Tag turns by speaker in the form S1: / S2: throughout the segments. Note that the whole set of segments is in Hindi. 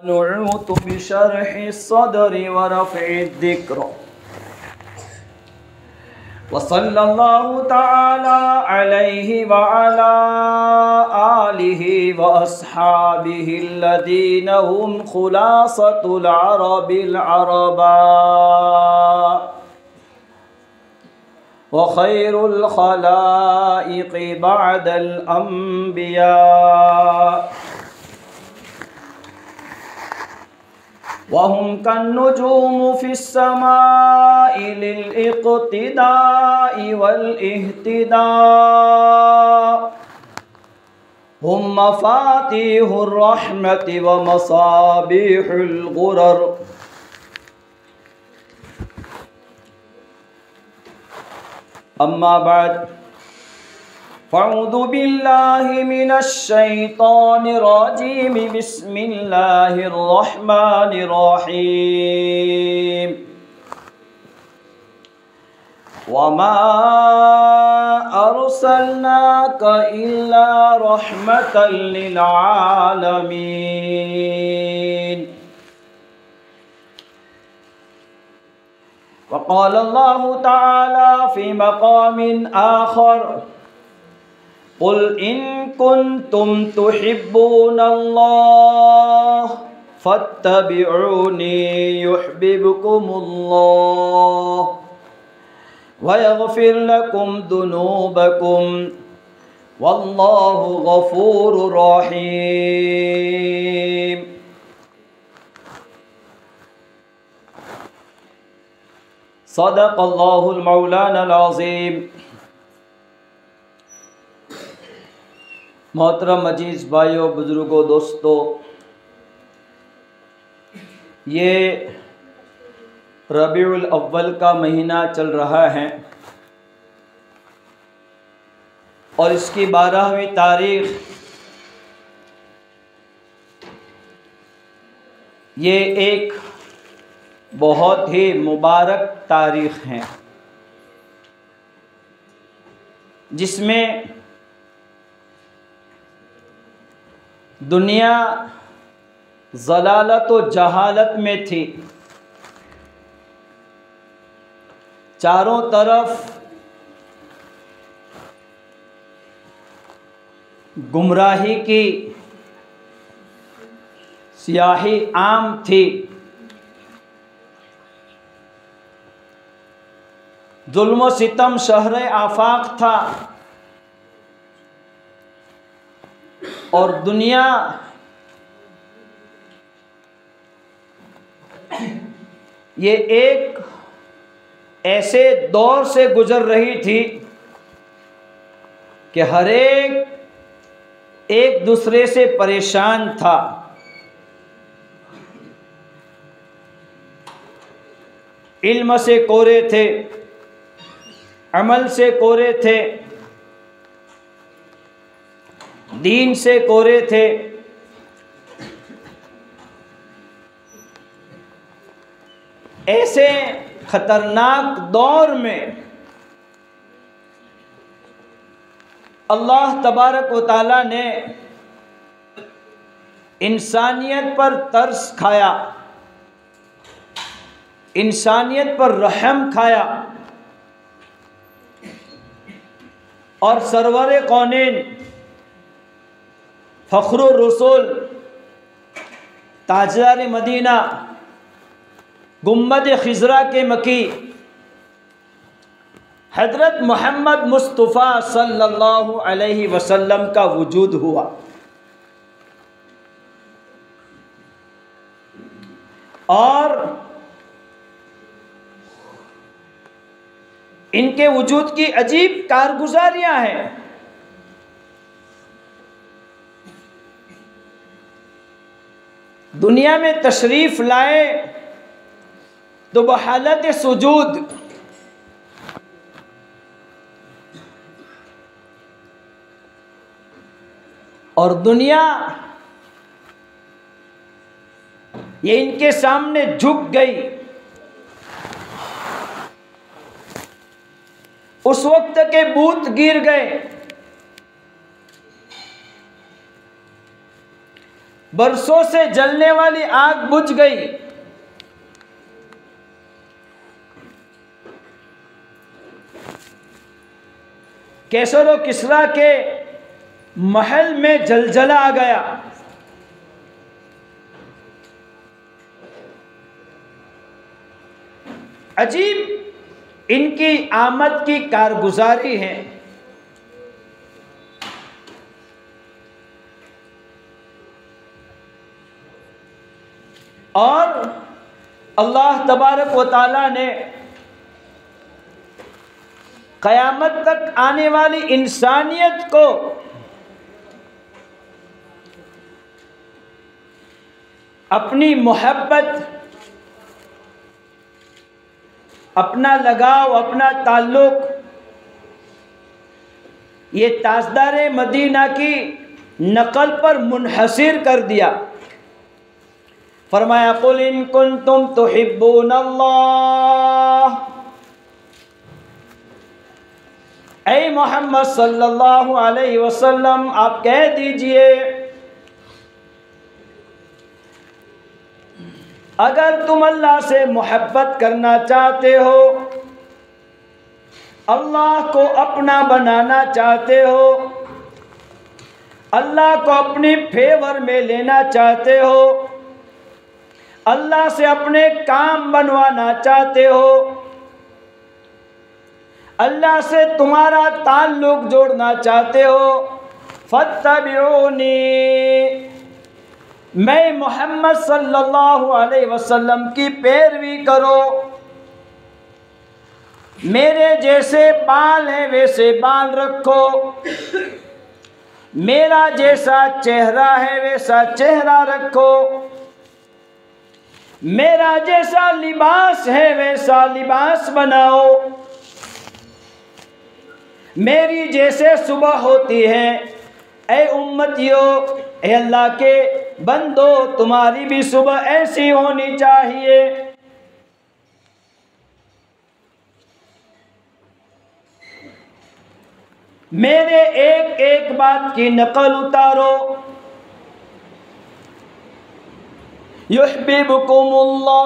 S1: नऊतु बिशरहि सदरि व रफ़इ ज़िक्र व सल्लल्लाहु तआला अलैहि व अला आलिहि व अस्हाबिहि अल्लज़ीना हुम खुलासतुल अरबिल अरबा व खैरुल खलाइक़ि बअदल अंबिया वहुम कन्नुजूम फिस्समाइ लिल-इक़्तिदाइ वल-इह्तिदा हुम मफ़ातिहुर रहमति व मसाबिहुल गुरर। अम्मा बाद फ़अऊज़ु बिल्लाहि मिनश शैतानिर रजीम बिस्मिल्लाहिर रहमानिर रहीम। वमा अर्सलनाका इल्ला रहमतल लिल आलमीन। वक़ाल अल्लाहु तआला फ़ी मक़ामिन आख़र क़ुल इन कुन्तुम तुहिब्बूनल्लाह फ़त्तबिऊनी युह्बिबकुमुल्लाह व यग़फ़िर लकुम ज़ुनूबकुम वल्लाहु गफ़ूरुर रहीम। सदक़ल्लाहुल मौलानाल अज़ीम। मोहतरम अजीज़ भाइयों, बुज़ुर्गों, दोस्तों, ये रबीउल अव्वल का महीना चल रहा है और इसकी 12वीं तारीख़ ये एक बहुत ही मुबारक तारीख़ है जिसमें दुनिया ज़लालत व जहालत में थी। चारों तरफ गुमराही की स्याही आम थी। जुल्म व सितम शहर आफाक था और दुनिया ये एक ऐसे दौर से गुजर रही थी कि हर एक दूसरे से परेशान था। इल्म से कोरे थे, अमल से कोरे थे, दीन से कोरे थे। ऐसे खतरनाक दौर में अल्लाह तबारक व तआला ने इंसानियत पर तरस खाया, इंसानियत पर रहम खाया और सरवरे कौनेन फ़ख्रुर रसूल ताजदार मदीना गुम्बद खिज़रा के मकी हज़रत मोहम्मद मुस्तफ़ा सल्लल्लाहु अलैहि वसल्लम का वजूद हुआ। और इनके वजूद की अजीब कारगुजारियाँ हैं। दुनिया में तशरीफ़ लाए तो बहालत सुजूद और दुनिया ये इनके सामने झुक गई। उस वक्त के बूत गिर गए। बरसों से जलने वाली आग बुझ गई। कैसर और किस्रा के महल में जलजला आ गया। अजीब इनकी आमद की कारगुजारी है। और अल्लाह तबारक व तआला ने क़यामत तक आने वाली इंसानियत को अपनी मोहब्बत, अपना लगाव, अपना ताल्लुक ये ताजदार मदीना की नकल पर मुनहसिर कर दिया। फरमाया कुल इन कुंतुम तुहिब्बूनल्लाह, ऐ मोहम्मद सल्लल्लाहु अलैहि वसल्लम आप कह दीजिए, अगर तुम अल्लाह से मोहब्बत करना चाहते हो, अल्लाह को अपना बनाना चाहते हो, अल्लाह को अपने फेवर में लेना चाहते हो, अल्लाह से अपने काम बनवाना चाहते हो, अल्लाह से तुम्हारा ताल्लुक जोड़ना चाहते हो, फत्तबिऊनी, मैं मोहम्मद सल्लल्लाहु अलैहि वसल्लम की पैरवी करो। मेरे जैसे बाल हैं वैसे बाल रखो, मेरा जैसा चेहरा है वैसा चेहरा रखो, मेरा जैसा लिबास है वैसा लिबास बनाओ, मेरी जैसे सुबह होती है, ऐ उम्मतियों, ऐ अल्लाह के बंदो, तुम्हारी भी सुबह ऐसी होनी चाहिए। मेरे एक एक बात की नकल उतारो। युहिब्बुकुमुल्लाह,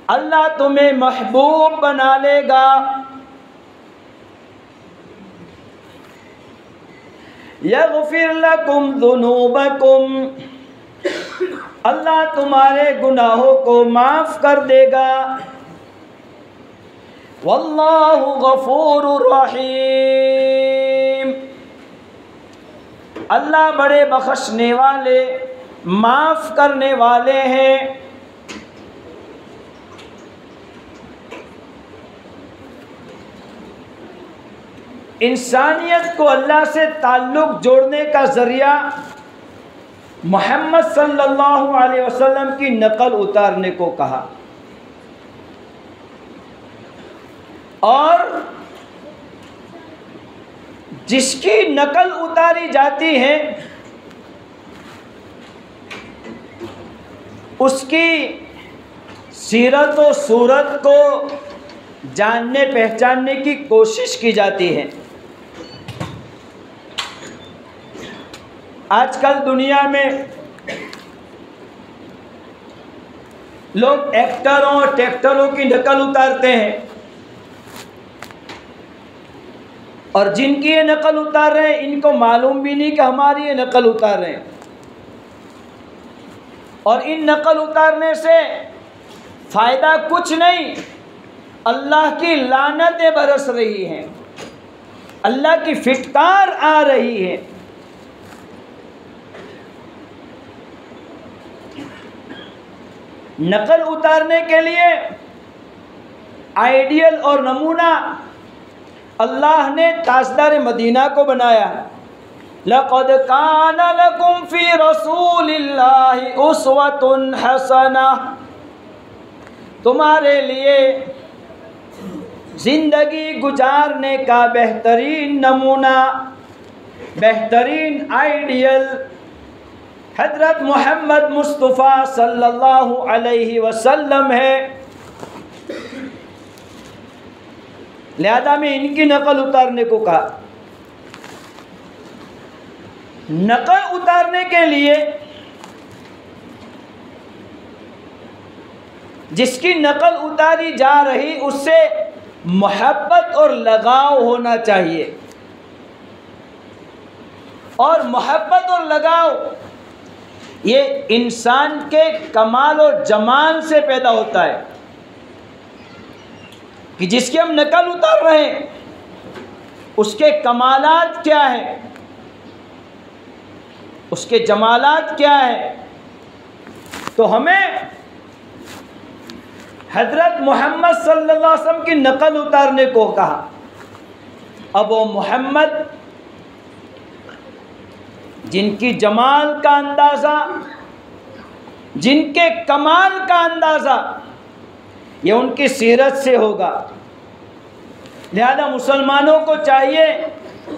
S1: अल्लाह तुम्हें महबूब बना लेगा। यग़फिर लकुम ज़ुनूबकुम, अल्लाह तुम्हारे गुनाहों को माफ़ कर देगा। वल्लाहु गफूरुर रहीम, अल्लाह बड़े बख्शने वाले, माफ़ करने वाले हैं। इंसानियत को अल्लाह से ताल्लुक़ जोड़ने का ज़रिया मोहम्मद सल्लल्लाहु अलैहि वसल्लम की नकल उतारने को कहा। और जिसकी नकल उतारी जाती है उसकी सीरत व सूरत को जानने पहचानने की कोशिश की जाती है। आजकल दुनिया में लोग एक्टरों और ट्रैक्टरों की नकल उतारते हैं, और जिनकी ये नकल उतार रहे हैं इनको मालूम भी नहीं कि हमारी ये नकल उतार रहे हैं। और इन नकल उतारने से फ़ायदा कुछ नहीं, अल्लाह की लानतें बरस रही हैं, अल्लाह की फिटकार आ रही है। नकल उतारने के लिए आइडियल और नमूना अल्लाह ने ताजदार मदीना को बनाया। लक़द कान लकुम फ़ी रसूलिल्लाहि उस्वतुन हसना, तुम्हारे लिए ज़िंदगी गुजारने का बेहतरीन नमूना, बेहतरीन आइडियल हज़रत मोहम्मद मुस्तफ़ा सल्लल्लाहु अलैहि वसल्लम है। लिहाजा में इनकी नकल उतारने को कहा। नकल उतारने के लिए जिसकी नकल उतारी जा रही उससे मोहब्बत और लगाव होना चाहिए। और मोहब्बत और लगाव ये इंसान के कमाल और जमाल से पैदा होता है कि जिसकी हम नकल उतार रहे हैं उसके कमालात क्या हैं, उसके जमालात क्या हैं। तो हमें हज़रत मोहम्मद सल्लल्लाहु अलैहि वसल्लम की नकल उतारने को कहा। अब वो मोहम्मद जिनकी जमाल का अंदाज़ा, जिनके कमाल का अंदाज़ा ये उनकी सीरत से होगा। लिहाजा मुसलमानों को चाहिए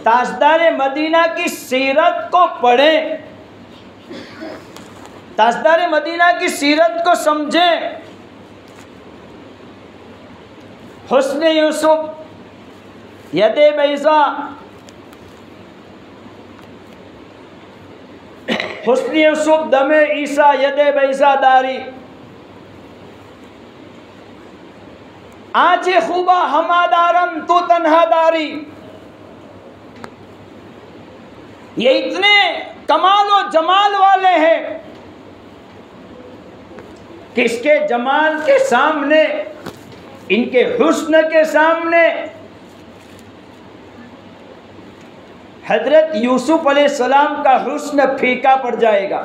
S1: ताजदार मदीना की सीरत को पढ़ें, ताजदार मदीना की सीरत को समझें। हुस्न यूसुफ यदे बैज़ा, हुस्न यूसुफ दमे ईसा यदे बैज़ा दारी, आज खूबा हमादारम तो तन्हादारी। ये इतने कमाल और जमाल वाले हैं कि इसके जमाल के सामने, इनके हुस्न के सामने हजरत यूसुफ अलैहिस्सलाम का हुस्न फीका पड़ जाएगा।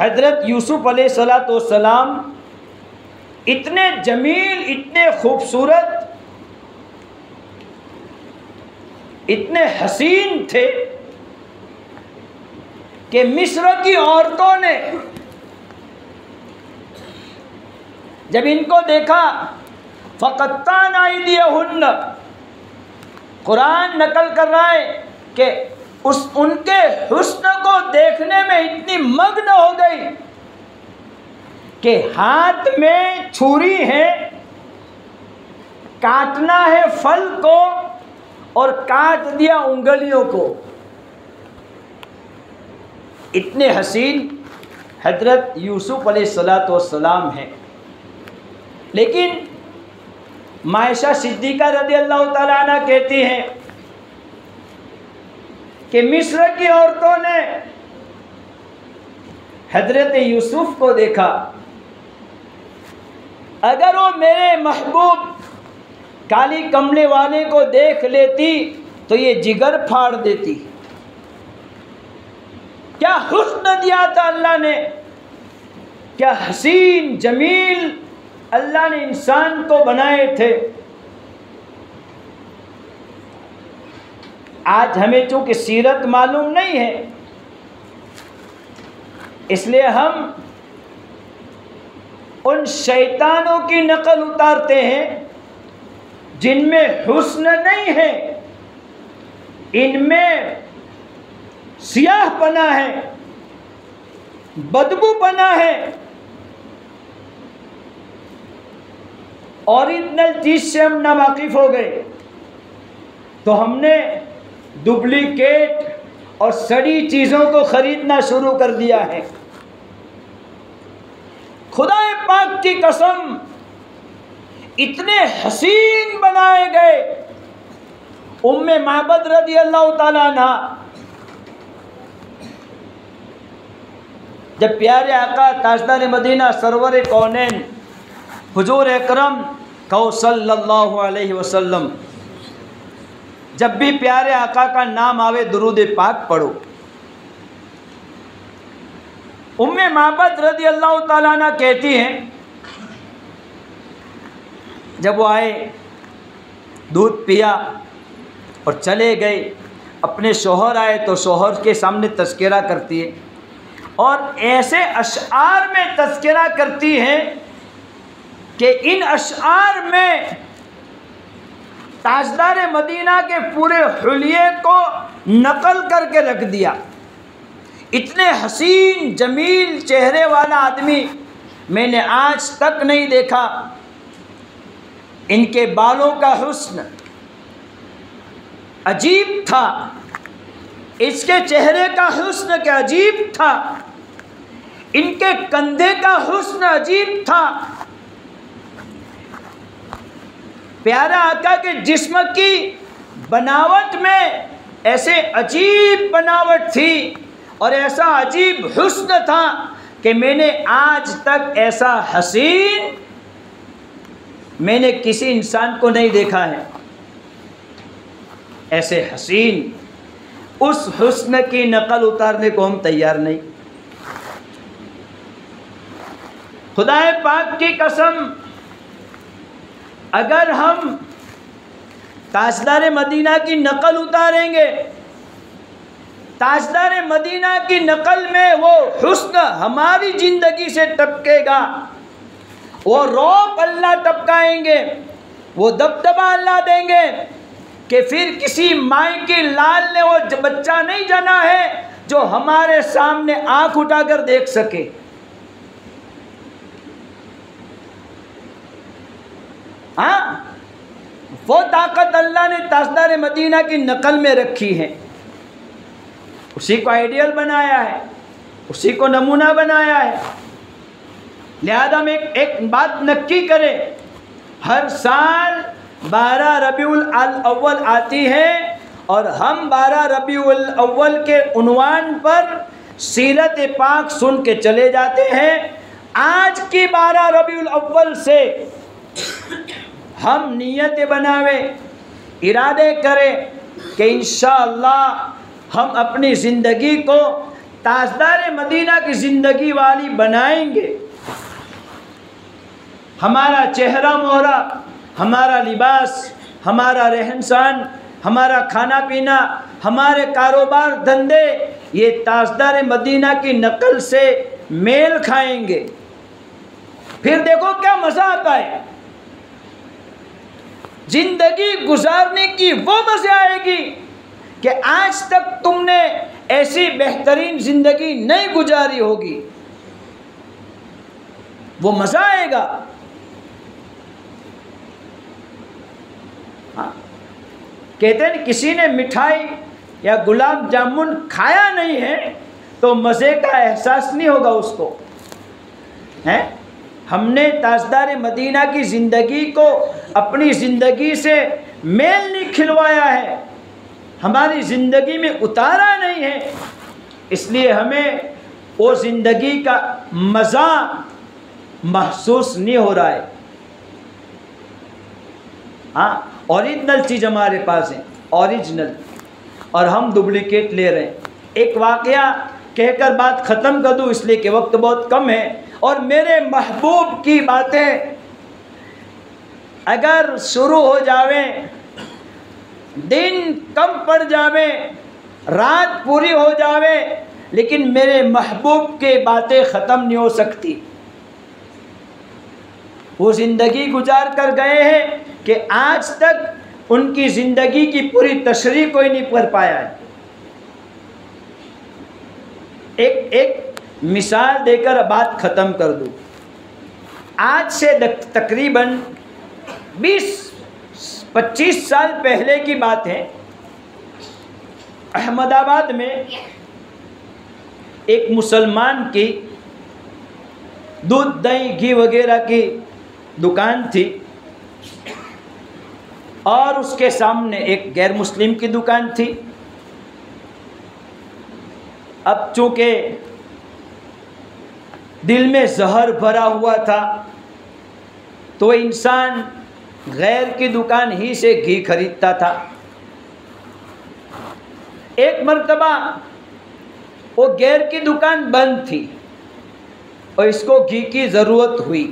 S1: हजरत यूसुफ अलैहिस्सलाम इतने जमील, इतने खूबसूरत, इतने हसीन थे कि मिस्र की औरतों ने जब इनको देखा, फ़क़त्तान अयदियहुन्न, कुरान नकल कर रहा है कि उनके हुस्न को देखने में इतनी मग्न हो गई कि हाथ में छुरी है, काटना है फल को और काट दिया उंगलियों को। इतने हसीन हजरत यूसुफ अलैहिस्सलाम हैं। लेकिन मायशा सिद्दीक़ा रज़ियल्लाहु ताला अन्हा कहती हैं कि मिस्र की औरतों ने हजरत यूसुफ को देखा, अगर वो मेरे महबूब काली कमले वाले को देख लेती तो ये जिगर फाड़ देती। क्या हुस्न दिया था अल्लाह ने, क्या हसीन जमील अल्लाह ने इंसान को बनाए थे। आज हमें चूँकि सीरत मालूम नहीं है, इसलिए हम उन शैतानों की नकल उतारते हैं जिनमें हुस्न नहीं है, इनमें सियाहपना है, बदबूपना है। ओरिजिनल चीज़ से हम नावाकिफ़ हो गए तो हमने डुप्लीकेट और सड़ी चीज़ों को ख़रीदना शुरू कर दिया है। खुदा पाक की कसम, इतने हसीन बनाए गए। उम्मे माबद रज़ियल्लाहु ताला अन्हा जब प्यारे आका ताजदार मदीना सरवर कौनैन हुजूर अकरम कहो सल्लल्लाहु अलैहि वसल्लम, जब भी प्यारे आका का नाम आवे दुरूद पाक पढ़ो। उम्मे माबद रज़ियल्लाहु ताला अन्हा कहती हैं, जब वो आए, दूध पिया और चले गए, अपने शोहर आए तो शोहर के सामने तज़किरा करती है और ऐसे अशआर में तज़किरा करती हैं कि इन अशआर में ताजदार मदीना के पूरे हुलिये को नकल करके रख दिया। इतने हसीन जमील चेहरे वाला आदमी मैंने आज तक नहीं देखा। इनके बालों का हुस्न, अजीब था, इसके चेहरे का हुस्न क्या अजीब था, इनके कंधे का हुस्न अजीब था। प्यारा आका के जिस्म की बनावट में ऐसे अजीब बनावट थी और ऐसा अजीब हुस्न था कि मैंने आज तक ऐसा हसीन मैंने किसी इंसान को नहीं देखा है। ऐसे हसीन, उस हुस्न की नकल उतारने को हम तैयार नहीं। खुदाए पाक की कसम, अगर हम ताजदार मदीना की नकल उतारेंगे, ताजदार मदीना की नकल में वो हुस्न हमारी ज़िंदगी से टपकेगा, वो रौब अल्लाह टपकाएंगे, वो दबदबा अल्लाह देंगे कि फिर किसी माँ की लाल ने वो बच्चा नहीं जना है जो हमारे सामने आंख उठाकर देख सके। हाँ, वो ताकत अल्लाह ने ताजदार मदीना की नकल में रखी है। उसी को आइडियल बनाया है, उसी को नमूना बनाया है। लिहाजा में एक बात नक्की करें, हर साल 12 रबीउल अव्वल आती है और हम 12 रबीउल अव्वल के उन्वान पर सीरत पाक सुन के चले जाते हैं। आज की 12 रबीउल अव्वल से हम नियत बनावे, इरादे करें कि इंशाअल्लाह हम अपनी ज़िंदगी को ताजदार मदीना की ज़िंदगी वाली बनाएंगे। हमारा चेहरा मोहरा, हमारा लिबास, हमारा रहन सहन, हमारा खाना पीना, हमारे कारोबार धंधे ये ताजदार मदीना की नकल से मेल खाएंगे। फिर देखो क्या मज़ा आता है, जिंदगी गुजारने की वो मज़े आएगी कि आज तक तुमने ऐसी बेहतरीन ज़िंदगी नहीं गुजारी होगी। वो मज़ा आएगा। हाँ, कहते हैं किसी ने मिठाई या गुलाब जामुन खाया नहीं है तो मज़े का एहसास नहीं होगा उसको, हैं? हमने ताजदार मदीना की ज़िंदगी को अपनी ज़िंदगी से मेल नहीं खिलवाया है, हमारी ज़िंदगी में उतारा नहीं है, इसलिए हमें वो ज़िंदगी का मज़ा महसूस नहीं हो रहा है। हाँ, ओरिजिनल चीज़ हमारे पास है, ओरिजिनल, और हम डुप्लीकेट ले रहे हैं। एक वाक़या कहकर बात ख़त्म कर दूँ इसलिए कि वक्त बहुत कम है, और मेरे महबूब की बातें अगर शुरू हो जावे, दिन कम पड़ जावे, रात पूरी हो जावे, लेकिन मेरे महबूब की बातें ख़त्म नहीं हो सकती। वो ज़िंदगी गुजार कर गए हैं कि आज तक उनकी ज़िंदगी की पूरी तशरीह कोई नहीं कर पाया है। एक मिसाल देकर बात ख़त्म कर दूँ। आज से तकरीबन 20-25 साल पहले की बात है, अहमदाबाद में एक मुसलमान की दूध दही घी वगैरह की दुकान थी और उसके सामने एक गैर मुस्लिम की दुकान थी। अब चूँकि दिल में जहर भरा हुआ था तो इंसान गैर की दुकान ही से घी खरीदता था। एक मर्तबा वो गैर की दुकान बंद थी और इसको घी की ज़रूरत हुई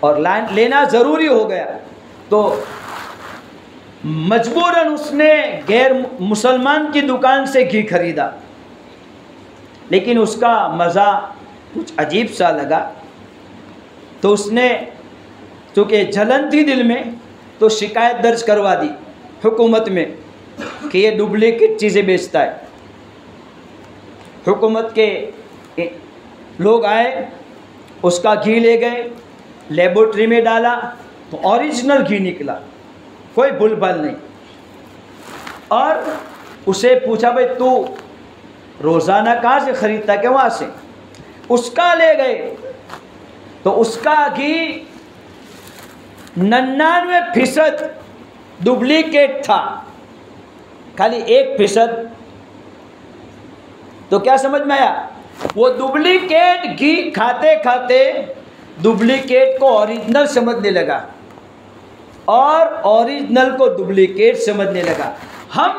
S1: और लेना ज़रूरी हो गया, तो मजबूरन उसने गैर मुसलमान की दुकान से घी खरीदा। लेकिन उसका मज़ा कुछ अजीब सा लगा, तो उसने चूँकि जलन थी दिल में तो शिकायत दर्ज करवा दी हुकूमत में कि ये डुप्लीकेट चीज़ें बेचता है। हुकूमत के लोग आए, उसका घी ले गए, लेबोरेटरी में डाला तो ओरिजिनल घी निकला, कोई भूल भाल नहीं। और उसे पूछा भाई तू रोज़ाना कहाँ से ख़रीदता है? वहाँ से। उसका ले गए तो उसका घी 99% डुप्लीकेट था, खाली 1%। तो क्या समझ में आया? वो डुप्लीकेट घी खाते खाते डुप्लीकेट को ओरिजिनल समझने लगा और ओरिजिनल को डुप्लीकेट समझने लगा। हम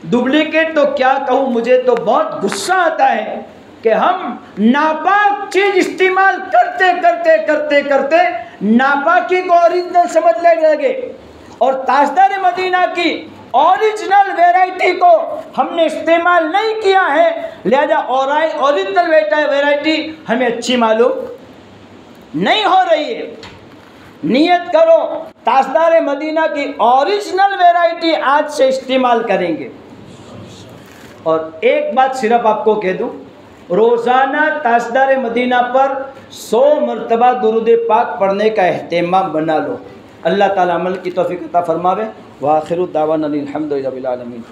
S1: डुप्लीकेट तो क्या कहूँ, मुझे तो बहुत गुस्सा आता है कि हम नापाक चीज इस्तेमाल करते करते करते करते नापाकी को ओरिजिनल समझने लगे और ताजदार मदीना की ओरिजिनल वैरायटी को हमने इस्तेमाल नहीं किया है, लिहाजा ओरिजिनल वैरायटी हमें अच्छी मालूम नहीं हो रही है। नियत करो ताजदार मदीना की ओरिजिनल वैरायटी आज से इस्तेमाल करेंगे। और एक बात सिर्फ आपको कह दूं, रोज़ाना ताजदार मदीना पर 100 मरतबा दुरूद पाक पढ़ने का एहतिमाम बना लो। अल्लाह ताला अमल की तौफीक अता फरमावे। व आखिरु दावाना अनिल हम्दुलिल्लाहि रब्बिल आलमीन।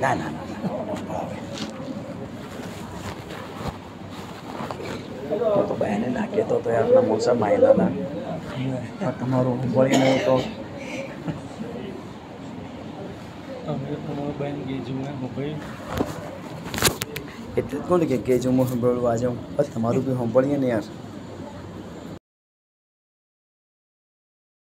S1: ना ना ना तो बहने ना के तो यार ना मौसम आएगा ना તમારો બોલી નહીં તો તમારો બહેન ગેજું ભાઈ એટલે કોણ કે ગેજું હું બોલવા જાઉં તમારું બી સાંભળીએ ને યાર।